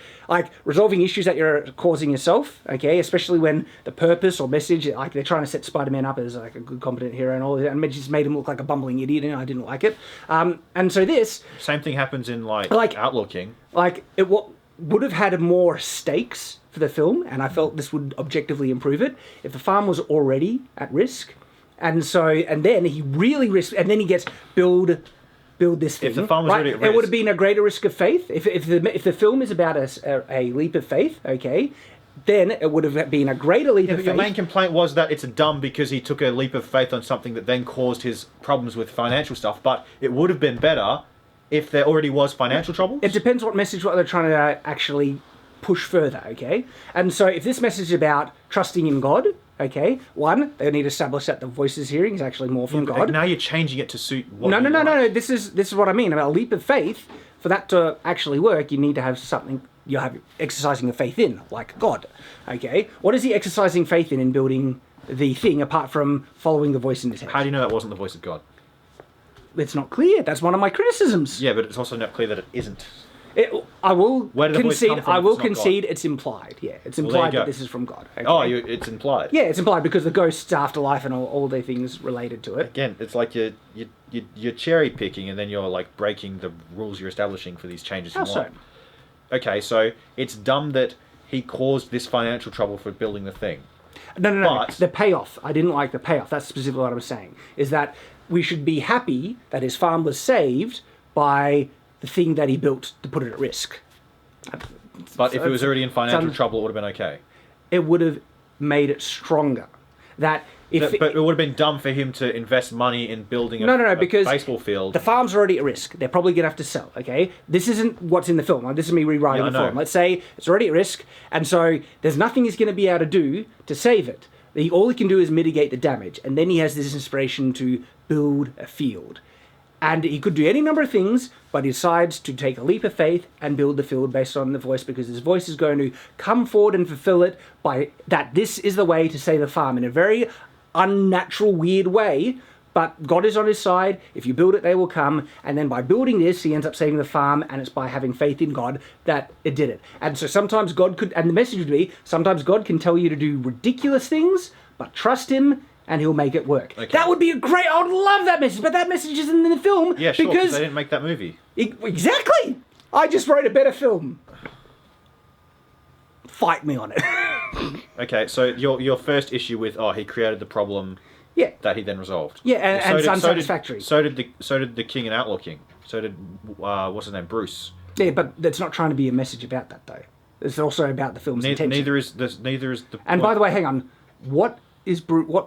resolving issues that you're causing yourself, okay, especially when the purpose or message, they're trying to set Spider-Man up as, a good, competent hero and all that, and it just made him look like a bumbling idiot, and I didn't like it. And so this... Same thing happens in, Outlooking. It would have had more stakes for the film, and I felt this would objectively improve it if the farm was already at risk, and then he really risked, and then he gets build this thing. If the farm was already at risk, it would have been a greater risk of faith. If the film is about a leap of faith, okay, then it would have been a greater leap of faith. Your main complaint was that it's dumb because he took a leap of faith on something that then caused his problems with financial stuff, but it would have been better if there already was financial trouble. It depends what message they're trying to actually push further, okay? And so if this message is about trusting in God, okay, one, they need to establish that the voice is hearing is actually more from God. Now you're changing it to suit what No. This is what I mean about a leap of faith. For that to actually work, you need to have something you're exercising your faith in, like God, okay? What is he exercising faith in building the thing, apart from following the voice in his head? How do you know that wasn't the voice of God? It's not clear. That's one of my criticisms. Yeah, but it's also not clear that it isn't. I will Where did the voice concede. come from I if will it's not concede it's implied. Yeah, it's Well, there implied you that go. this is from God. Okay? Oh, it's implied. Yeah, it's implied because the ghost's afterlife and all the things related to it. Again, it's like you're cherry picking, and then you're like breaking the rules you're establishing for these changes. How you so? want. Okay, so it's dumb that he caused this financial trouble for building the thing. No. But- The payoff. I didn't like the payoff. That's specifically what I'm saying. Is that we should be happy that his farm was saved by the thing that he built to put it at risk. But if it was already in financial Sounds- trouble, it would have been okay. It would have made it stronger. That if But it would have been dumb for him to invest money in building a because baseball field. the farm's already at risk. They're probably going to have to sell, okay? This isn't what's in the film. Like, this is me rewriting Yeah, the I know. film. Let's say it's already at risk, and so there's nothing he's going to be able to do to save it. All he can do is mitigate the damage, and then he has this inspiration to build a field. And he could do any number of things, but he decides to take a leap of faith and build the field based on the voice, because his voice is going to come forward and fulfill it by that this is the way to save the farm in a very unnatural, weird way. But God is on his side. If you build it, they will come. And then by building this, he ends up saving the farm, and it's by having faith in God that it did it. And so sometimes God could, and the message would be, sometimes God can tell you to do ridiculous things, but trust him, and he'll make it work. Okay. That would be a great, I would love that message, but that message isn't in the film. Yeah, sure, because because they didn't make that movie. Exactly! I just wrote a better film. Fight me on it. Okay, so your first issue with he created the problem Yeah. that he then resolved. Yeah, and Well, it's unsatisfactory. So did the King and Outlaw King. So did what's his name, Bruce. Yeah, but that's not trying to be a message about that, though. It's also about the film's intention. Neither is the. And by the way, hang on. What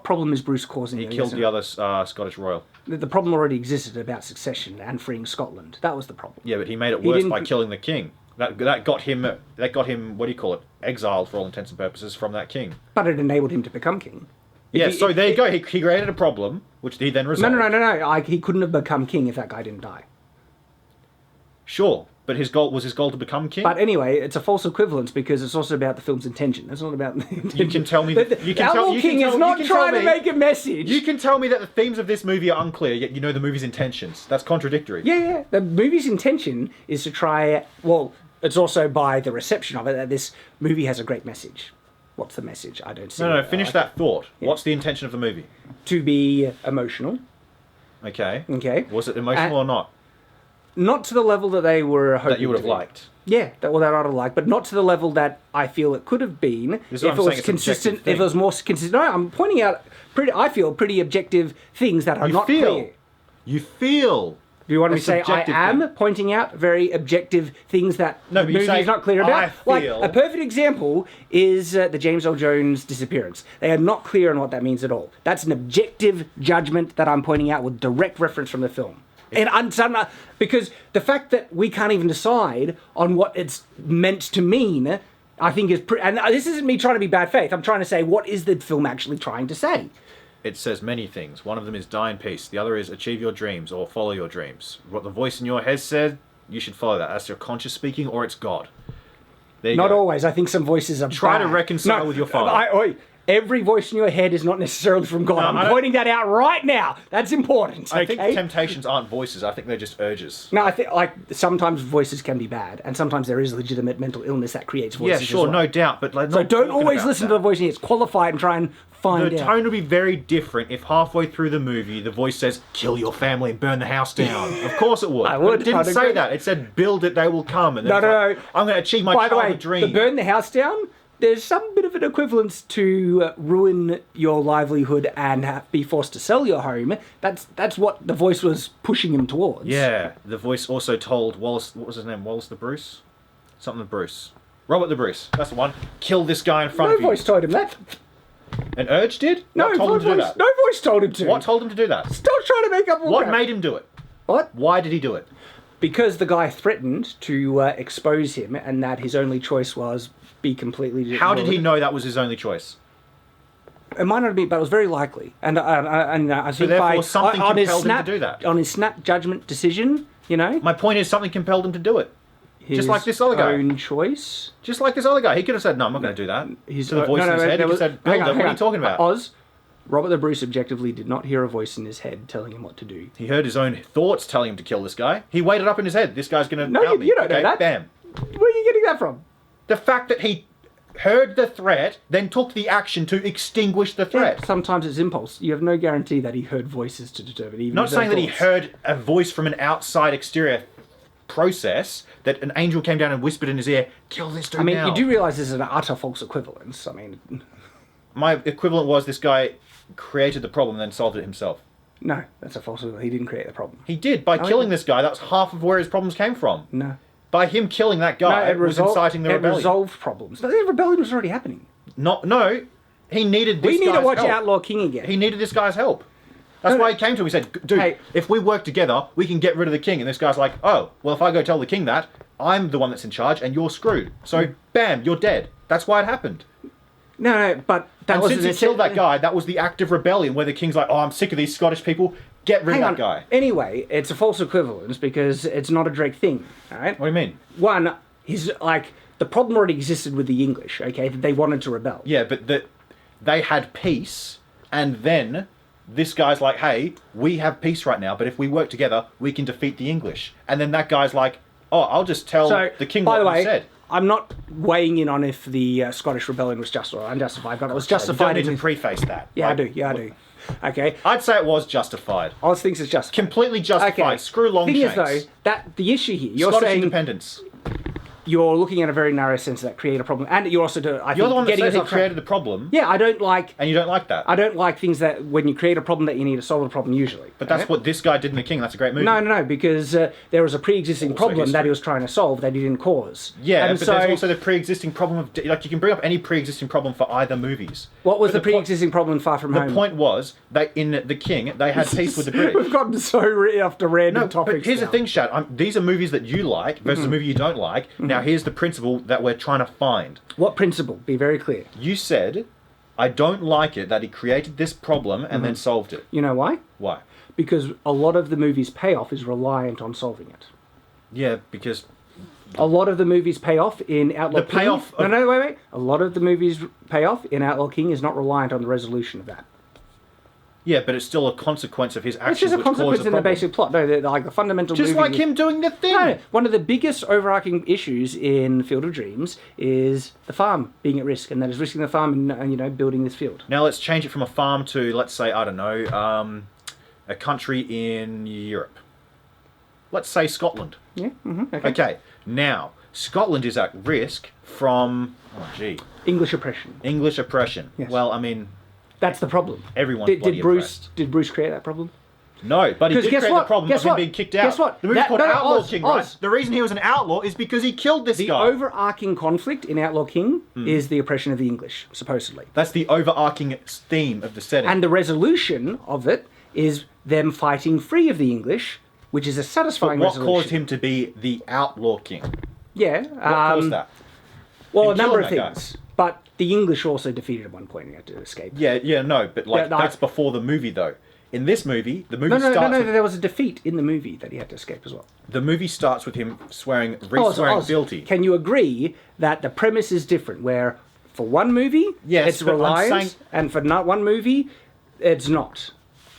problem is Bruce causing? he here, killed isn't the it? other Scottish royal. The problem already existed about succession and freeing Scotland. That was the problem. Yeah, but he made it He worse didn't- by killing the king. That got him. What do you call it? Exiled for all intents and purposes from that king. But it enabled him to become king. Yeah. he- So there you go. He created a problem which he then resolved. No. He couldn't have become king if that guy didn't die. Sure, but his goal to become king. But anyway, it's a false equivalence because it's also about the film's intention. It's not about the intention. You can tell me. Outlaw King is not trying to make a message. You can tell me that the themes of this movie are unclear, yet you know the movie's intentions. That's contradictory. Yeah. The movie's intention is to try. Well, it's also by the reception of it that this movie has a great message. What's the message? I don't see. No, it. finish that thought. What's the intention of the movie? To be emotional. Okay. Okay. Was it emotional or not? Not to the level that they were hoping That you would have to be. liked. Yeah, that I'd have liked, but not to the level that I feel it could have been This is if what it I'm was saying, it's an consistent. objective If it was more consistent. No, I'm pointing out I feel pretty objective things that are not clear. You feel. Do you want me a to say I subjective am thing. pointing out very objective things that No, the but you movie say, is not clear about? "I Like feel." a perfect example is the James Earl Jones disappearance. They are not clear on what that means at all. That's an objective judgment that I'm pointing out with direct reference from the film. Because the fact that we can't even decide on what it's meant to mean, I think is and this isn't me trying to be bad faith. I'm trying to say, what is the film actually trying to say? It says many things. One of them is die in peace. The other is achieve your dreams or follow your dreams. What the voice in your head said, you should follow that. That's your conscious speaking or it's God. There you Not go. always. I think some voices are Try to bad. reconcile with your father. Every voice in your head is not necessarily from God. No, I I'm don't- pointing that out right now. That's important. I okay? think temptations aren't voices. I think they're just urges. No, I think sometimes voices can be bad, and sometimes there is legitimate mental illness that creates voices. Yeah, sure, as well. no doubt. But like, So not don't talking always about listen that. to the voice in your head. It's qualify it and try and find The out. tone would be very different if halfway through the movie the voice says, "Kill your family and burn the house down." Of course it would. I would, But it didn't I'd say agree. that. It said, "Build it, they will come." And then No. it's like, I'm going to achieve my By the way, childhood dream. the burn the house down. There's some bit of an equivalence to ruin your livelihood and be forced to sell your home. That's what the voice was pushing him towards. Yeah, the voice also told Wallace. What was his name? Wallace the Bruce. Something the Bruce. Robert the Bruce. That's the one. Kill this guy in front No of you. voice told him that. An urge did? No, What told him to do that? no voice told him to. What told him to do that? Stop trying to make up all What crap. made him do it? What? Why did he do it? because the guy threatened to expose him, and that his only choice was be completely. How did he know that was his only choice? It might not be, but it was very likely. And I think therefore something on his compelled him snap, to do that. On his snap judgment decision, you know. My point is, something compelled him to do it. Just like this other guy. His own choice. Just like this other guy. He could have said, no, I'm not going to do that. To the voice in his head, he could have said, Builder, what are you talking about? Oz, Robert the Bruce objectively did not hear a voice in his head telling him what to do. He heard his own thoughts telling him to kill this guy. He weighed it up in his head. This guy's going to No, help me. you don't know that. Bam. Where are you getting that from? The fact that he heard the threat, then took the action to extinguish the threat. Yeah, sometimes it's impulse. You have no guarantee that he heard voices to determine even Not his own saying that he thoughts. heard a voice from an outside exterior process, that an angel came down and whispered in his ear, kill this dude now. You do realise this is an utter false equivalence. I mean... My equivalent was this guy created the problem and then solved it himself. No, that's a false equivalent. He didn't create the problem. He did. By killing this guy, that was half of where his problems came from. No. By him killing that guy, it was inciting the rebellion. It resolved problems. But the rebellion was already happening. No, he needed this guy's help. We need to watch Outlaw King again. He needed this guy's help. That's why he came to him. He said, dude, Hey. if we work together, we can get rid of the king. And this guy's like, oh, well, if I go tell the king that, I'm the one that's in charge and you're screwed. So, bam, you're dead. That's why it happened. No, but that And was since he killed that guy, that was the act of rebellion where the king's like, oh, I'm sick of these Scottish people. Get rid of that guy. Anyway, it's a false equivalence because it's not a direct thing, all right? What do you mean? One, he's like, the problem already existed with the English, okay? That they wanted to rebel. Yeah, but they had peace, and then this guy's like, hey, we have peace right now, but if we work together, we can defeat the English. And then that guy's like, oh, I'll just tell the king what you said. I'm not weighing in on if the Scottish rebellion was just or unjustified, but it was justified. You don't need to preface that. Yeah, like, I do. Yeah, I do. Okay. I'd say it was justified. Oz thinks it's justified. Completely justified. Okay. Screw Longshanks. Thing is, though, that the issue here, you're Scottish saying independence. you're looking at a very narrow sense of that create a problem, and you're also You're the one that says he created the problem. Yeah, I don't like. And you don't like that. I don't like things that when you create a problem that you need to solve the problem usually. But that's what this guy did in The King. That's a great movie. No, because there was a pre-existing problem that he was trying to solve that he didn't cause. Yeah, and but there's also the pre-existing problem of like you can bring up any pre-existing problem for either movies. What was the pre-existing problem in Far From Home? The point was that in The King they had peace with the British. We've gotten so after random topics. But here's now. the thing, Shad. These are movies that you like versus a movie you don't like. Now here's the principle that we're trying to find. What principle? Be very clear. You said, I don't like it that he created this problem and then solved it. You know why? Why? Because a lot of the movie's payoff is reliant on solving it. Yeah, because a lot of the movie's payoff in Outlaw King... The payoff... Wait. A lot of the movie's payoff in Outlaw King is not reliant on the resolution of that. Yeah, but it's still a consequence of his actions. It's just a consequence in the basic plot. No, like the fundamental just movie... like him doing the thing! No, one of the biggest overarching issues in Field of Dreams is the farm being at risk, and that is risking the farm and, building this field. Now let's change it from a farm to, let's say, I don't know, a country in Europe. Let's say Scotland. Yeah, Okay, now, Scotland is at risk from... English oppression. English oppression. Yes. Well, I mean... That's the problem. Everyone's bloody oppressed. Did Bruce create that problem? No, but he did create the problem of him what? being kicked out. Guess what? The movie's called Outlaw Oz, King, Oz. right? The reason he was an outlaw is because he killed this The guy. overarching conflict in Outlaw King is the oppression of the English, supposedly. That's the overarching theme of the setting. And the resolution of it is them fighting free of the English, which is a satisfying what resolution. caused him to be the Outlaw King? Yeah. What caused that? Well, Him a number of killing that things. But the English also defeated at one point and he had to escape. Yeah, no, but that's before the movie, though. In this movie, the movie starts... No, there was a defeat in the movie that he had to escape as well. The movie starts with him swearing guilty. Can you agree that the premise is different, where for one movie, it's reliant, and for not one movie, it's not?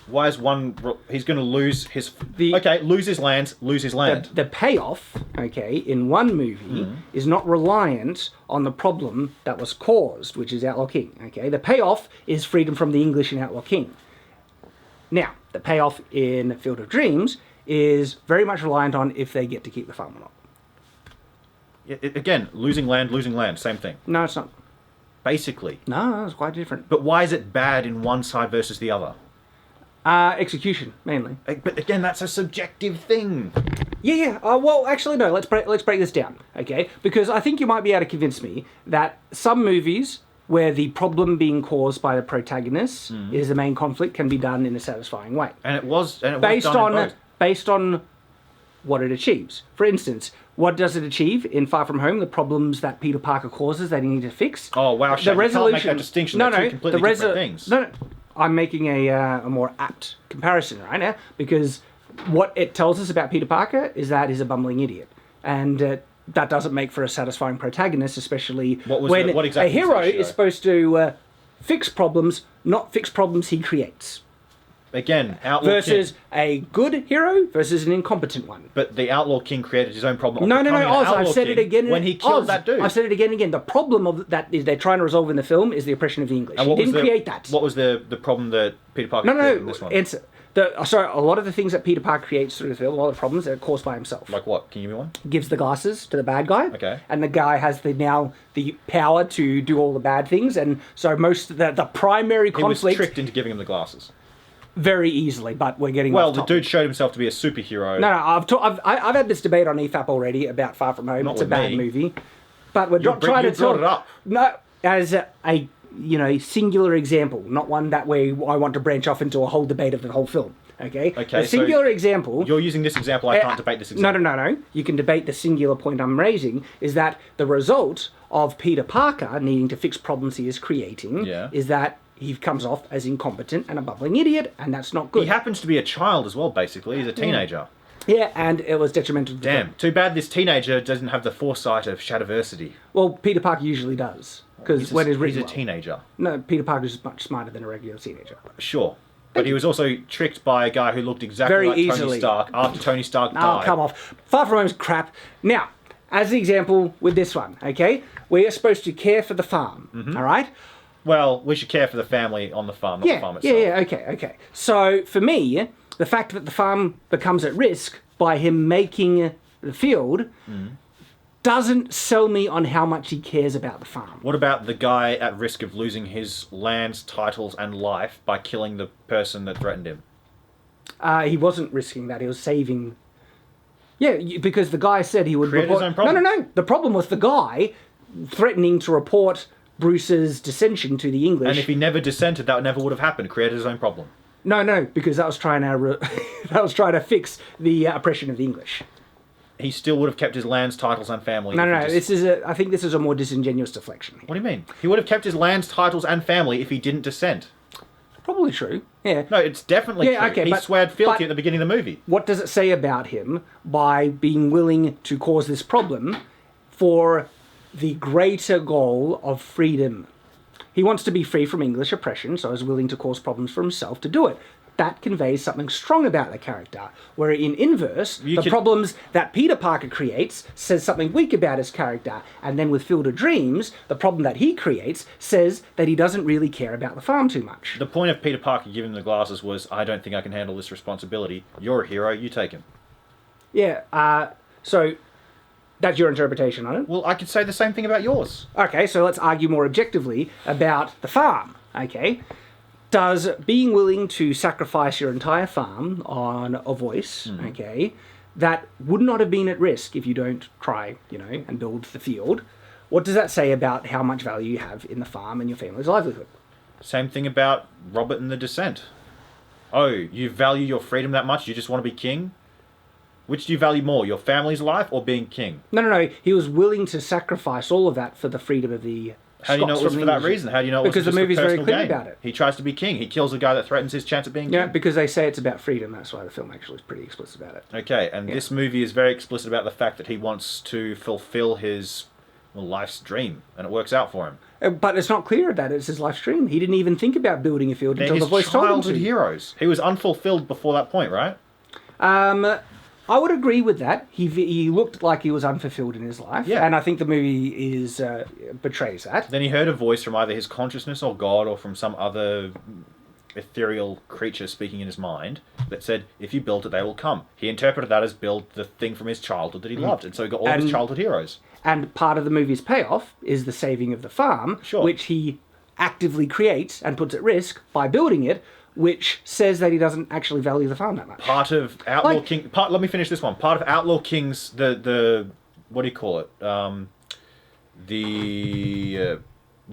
Why is one... He's going to lose his... lose his land, lose his land. The payoff, in one movie is not reliant on the problem that was caused, which is Outlaw King, The payoff is freedom from the English in Outlaw King. Now, the payoff in Field of Dreams is very much reliant on if they get to keep the farm or not. Again, losing land, same thing. No, it's not. Basically. No, it's quite different. But why is it bad in one side versus the other? Execution, mainly. But again, that's a subjective thing. Yeah. Well, actually, no. Let's break this down, Because I think you might be able to convince me that some movies where the problem being caused by the protagonist is the main conflict can be done in a satisfying way. And it was based on what it achieves. For instance, what does it achieve in Far From Home? The problems that Peter Parker causes that he needs to fix. Oh wow, Shad, you can't make that distinction. They're two completely different things. No, I'm making a more apt comparison right now, because what it tells us about Peter Parker is that he's a bumbling idiot, and that doesn't make for a satisfying protagonist, especially when a hero is supposed to fix problems, not fix problems he creates. Again, Outlaw versus King. a good hero versus an incompetent one. But the Outlaw King created his own problem. No, Oz, I've said it again. When he killed that dude. I've said it again and again. The problem of that is they're trying to resolve in the film is the oppression of the English. He didn't create that. What was the problem that Peter Parker created in this one? It's a lot of the things that Peter Parker creates through the film, a lot of the problems are caused by himself. Like what? Can you give me one? Gives the glasses to the bad guy. Okay. And the guy has the power to do all the bad things, and so the primary conflict... He was tricked into giving him the glasses. Very easily, but we're getting Well, off the topic. dude showed himself to be a superhero. No, I've had this debate on EFAP already about Far From Home. It's a bad movie, but we're not trying to brought it up. No, as a singular example, not one that way I want to branch off into a whole debate of the whole film. Okay. Okay. A singular example. You're using this example. I can't debate this example. No. You can debate the singular point I'm raising. Is that the result of Peter Parker needing to fix problems he is creating? Yeah. Is that he comes off as incompetent and a bumbling idiot, and that's not good. He happens to be a child as well, basically. He's a teenager. Yeah, and it was detrimental to the film. Damn. Too bad this teenager doesn't have the foresight of Shadiversity. Well, Peter Parker usually does. Because when he's a teenager. No, Peter Parker's much smarter than a regular teenager. Sure. But he was also tricked by a guy who looked exactly like Tony Stark after Tony Stark died. Oh, come off. Far From Home's crap. Now, as the example with this one, okay? We are supposed to care for the farm, all right? Well, we should care for the family on the farm, not the farm itself. Okay. So, for me, the fact that the farm becomes at risk by him making the field doesn't sell me on how much he cares about the farm. What about the guy at risk of losing his lands, titles, and life by killing the person that threatened him? He wasn't risking that. He was saving... Yeah, because the guy said he would create his own problem. No. The problem was the guy threatening to report Bruce's dissension to the English. And if he never dissented, that never would have happened. Created his own problem. No, because that was trying to fix the oppression of the English. He still would have kept his lands, titles, and family. No. I think this is a more disingenuous deflection. What do you mean? He would have kept his lands, titles, and family if he didn't dissent. Probably true. Yeah. No, it's definitely true. Okay, he swore fealty at the beginning of the movie. What does it say about him by being willing to cause this problem for the greater goal of freedom? He wants to be free from English oppression, so is willing to cause problems for himself to do it. That conveys something strong about the character. Where in inverse, problems that Peter Parker creates says something weak about his character. And then with Field of Dreams, the problem that he creates says that he doesn't really care about the farm too much. The point of Peter Parker giving him the glasses was, I don't think I can handle this responsibility. You're a hero, you take him. Yeah, so that's your interpretation on it? Well, I could say the same thing about yours. Okay, so let's argue more objectively about the farm, okay? Does being willing to sacrifice your entire farm on a voice, okay, that would not have been at risk if you don't try, and build the field, what does that say about how much value you have in the farm and your family's livelihood? Same thing about Robert and the Descent. Oh, you value your freedom that much? You just want to be king? Which do you value more, your family's life or being king? No. He was willing to sacrifice all of that for the freedom of the How do you know it was for that reason? How do you know it was because just the movie's very clear gain? about it. He tries to be king. He kills the guy that threatens his chance of being king. Yeah, because they say it's about freedom. That's why the film actually is pretty explicit about it. Okay, and this movie is very explicit about the fact that he wants to fulfill his life's dream, and it works out for him. But it's not clear that it's his life's dream. He didn't even think about building a field until the voice told him to. Childhood heroes. He was unfulfilled before that point, right? I would agree with that. He looked like he was unfulfilled in his life, and I think the movie betrays that. Then he heard a voice from either his consciousness or God or from some other ethereal creature speaking in his mind that said, if you build it, they will come. He interpreted that as build the thing from his childhood that he loved, and so he got all of his childhood heroes. And part of the movie's payoff is the saving of the farm, which he actively creates and puts at risk by building it, which says that he doesn't actually value the farm that much. Part of Outlaw King... let me finish this one. Part of Outlaw King's... The what do you call it?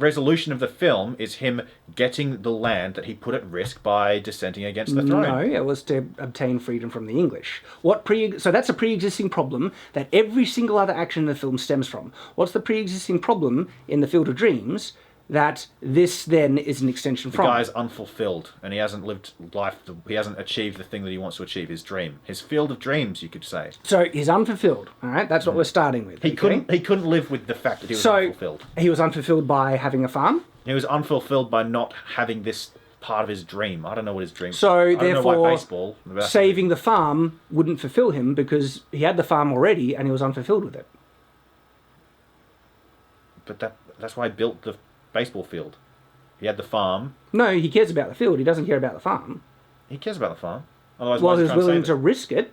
resolution of the film is him getting the land that he put at risk by dissenting against the throne. No, it was to obtain freedom from the English. So that's a pre-existing problem that every single other action in the film stems from. What's the pre-existing problem in the Field of Dreams that this then is an extension from? The guy's unfulfilled, and he hasn't lived life. He hasn't achieved the thing that he wants to achieve, his dream, his field of dreams, you could say. So he's unfulfilled. All right, that's what we're starting with. He couldn't live with the fact that he was unfulfilled. He was unfulfilled by having a farm. He was unfulfilled by not having this part of his dream. I don't know what his dream. So therefore, baseball, saving the farm wouldn't fulfill him because he had the farm already and he was unfulfilled with it. But that's why he built the baseball field. He had the farm. No, he cares about the field. He doesn't care about the farm. He cares about the farm. Otherwise, well, he was willing to risk it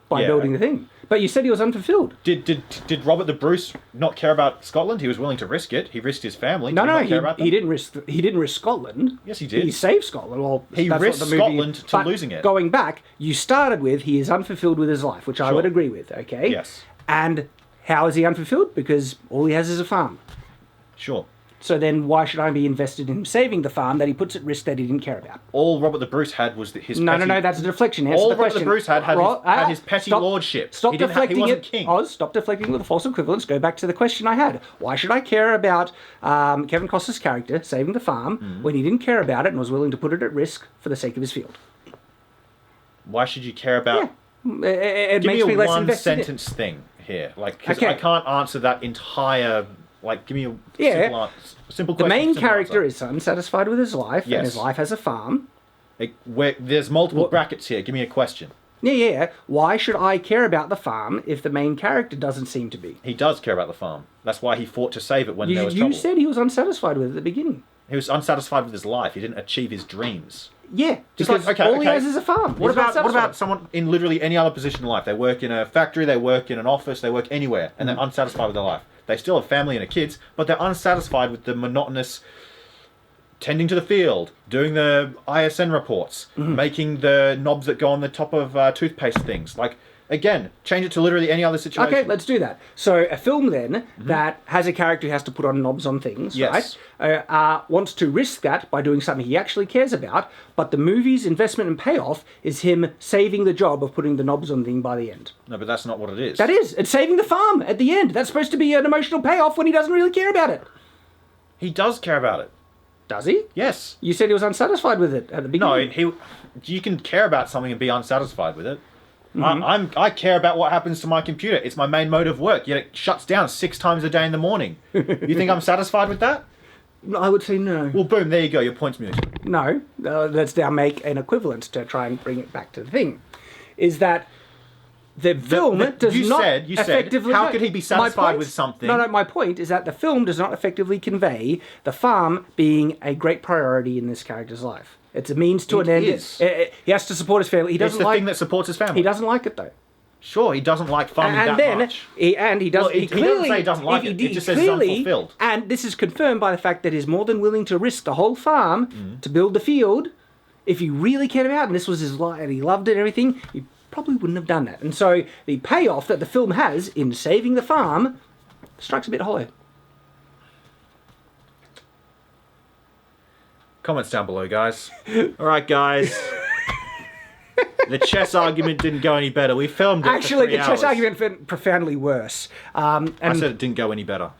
by building the thing. But you said he was unfulfilled. Did Robert the Bruce not care about Scotland? He was willing to risk it. He risked his family. He didn't risk Scotland. Yes, he did. He saved Scotland. Well, he risked Scotland to losing it. Going back, you started with he is unfulfilled with his life, which I would agree with. Okay. Yes. And how is he unfulfilled? Because all he has is a farm. Sure. So then why should I be invested in him saving the farm that he puts at risk that he didn't care about? All Robert the Bruce had was his No, that's a deflection. Answer all the Robert question. the Bruce had his petty lordship. Stop deflecting he wasn't it. king. Oz, stop deflecting with a false equivalence. Go back to the question I had. Why should I care about Kevin Costner's character saving the farm when he didn't care about it and was willing to put it at risk for the sake of his field? Why should you care about... Yeah. It Give makes me less one invested sentence thing here. Cause I can't answer that entire... give me a simple question. The main character is unsatisfied with his life, and his life has a farm. There's multiple brackets here. Give me a question. Yeah. Why should I care about the farm if the main character doesn't seem to be? He does care about the farm. That's why he fought to save it when there was trouble. You said he was unsatisfied with it at the beginning. He was unsatisfied with his life. He didn't achieve his dreams. Yeah, because all he has is a farm. What about someone in literally any other position in life? They work in a factory, they work in an office, they work anywhere, and they're unsatisfied with their life. They still have family and kids, but they're unsatisfied with the monotonous tending to the field, doing the ISN reports, making the knobs that go on the top of toothpaste things. Again, change it to literally any other situation. Okay, let's do that. So a film then that has a character who has to put on knobs on things, right? Wants to risk that by doing something he actually cares about, but the movie's investment and payoff is him saving the job of putting the knobs on thing by the end. No, but that's not what it is. That is. It's saving the farm at the end. That's supposed to be an emotional payoff when he doesn't really care about it. He does care about it. Does he? Yes. You said he was unsatisfied with it at the beginning. No, you can care about something and be unsatisfied with it. I care about what happens to my computer. It's my main mode of work, yet it shuts down 6 times a day in the morning. You think I'm satisfied with that? I would say no. Well, boom, there you go. Your point's mutual. No, let's now make an equivalent to try and bring it back to the thing. Is that the film does not effectively... How could he be satisfied with something? No, my point is that the film does not effectively convey the farm being a great priority in this character's life. It's a means to an end. He has to support his family. He doesn't it's the thing that supports his family. He doesn't like it, though. Sure, he doesn't like farming that much. He doesn't. He doesn't say he doesn't like it. He just says he's unfulfilled. And this is confirmed by the fact that he's more than willing to risk the whole farm to build the field. If he really cared about it, and this was his life, and he loved it and everything, he probably wouldn't have done that. And so the payoff that the film has in saving the farm strikes a bit hollow. Comments down below, guys. All right, guys. The chess argument didn't go any better. We filmed it Actually, for 3 the hours. chess argument went profoundly worse. And I said it didn't go any better.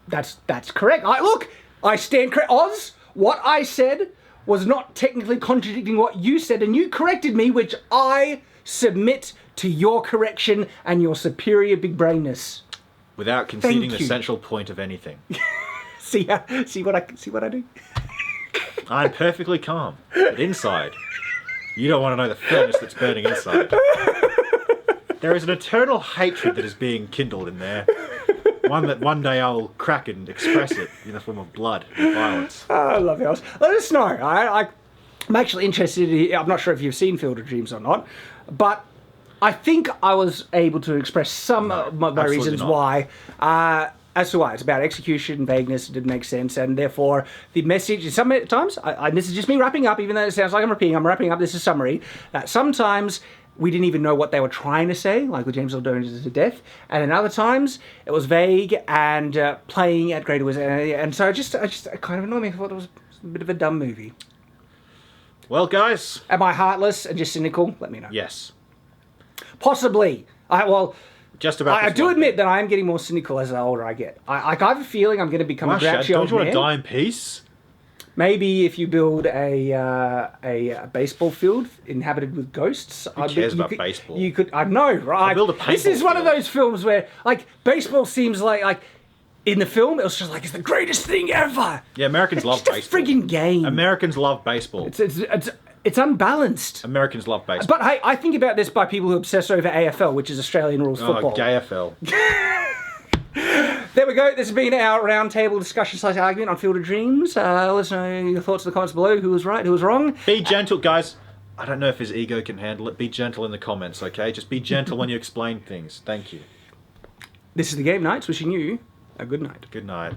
That's correct. I stand correct. Oz, what I said was not technically contradicting what you said, and you corrected me, which I submit to your correction and your superior big brainness. Without conceding the central point of anything. See what I do? I'm perfectly calm, but inside, you don't want to know the furnace that's burning inside. There is an eternal hatred that is being kindled in there. One that one day I'll crack and express it in the form of blood and violence. Oh, I love yours. Let us know. I'm actually interested. I'm not sure if you've seen Field of Dreams or not, but I think I was able to express some of my reasons why. As to why. It's about execution, vagueness, it didn't make sense, and therefore the message, sometimes, this is just me wrapping up, even though it sounds like I'm wrapping up, this is summary, that sometimes we didn't even know what they were trying to say, like with James Earl Jones to death. And in other times, it was vague and playing at greater wisdom. And so it kind of annoyed me. I thought it was a bit of a dumb movie. Well, guys. Am I heartless and just cynical? Let me know. Yes. Possibly. Just about. I do admit that I am getting more cynical as the older I get. I have a feeling I'm going to become a grouchy Shad, old don't you want man. to die in peace? Maybe if you build a baseball field inhabited with ghosts. Who cares about baseball? You could. I know, right? I'll build a paintball This is one of field. those films where, like, baseball seems like in the film, it was just like it's the greatest thing ever. Yeah, Americans love It's baseball. just a friggin' game. Americans love baseball. It's unbalanced. Americans love baseball. But hey, I think about this by people who obsess over AFL, which is Australian rules football. Oh, GayFL. There we go. This has been our roundtable discussion / argument on Field of Dreams. Let us know your thoughts in the comments below. Who was right? Who was wrong? Be gentle, guys. I don't know if his ego can handle it. Be gentle in the comments, okay? Just be gentle when you explain things. Thank you. This is the Game Nights, wishing you a good night. Good night.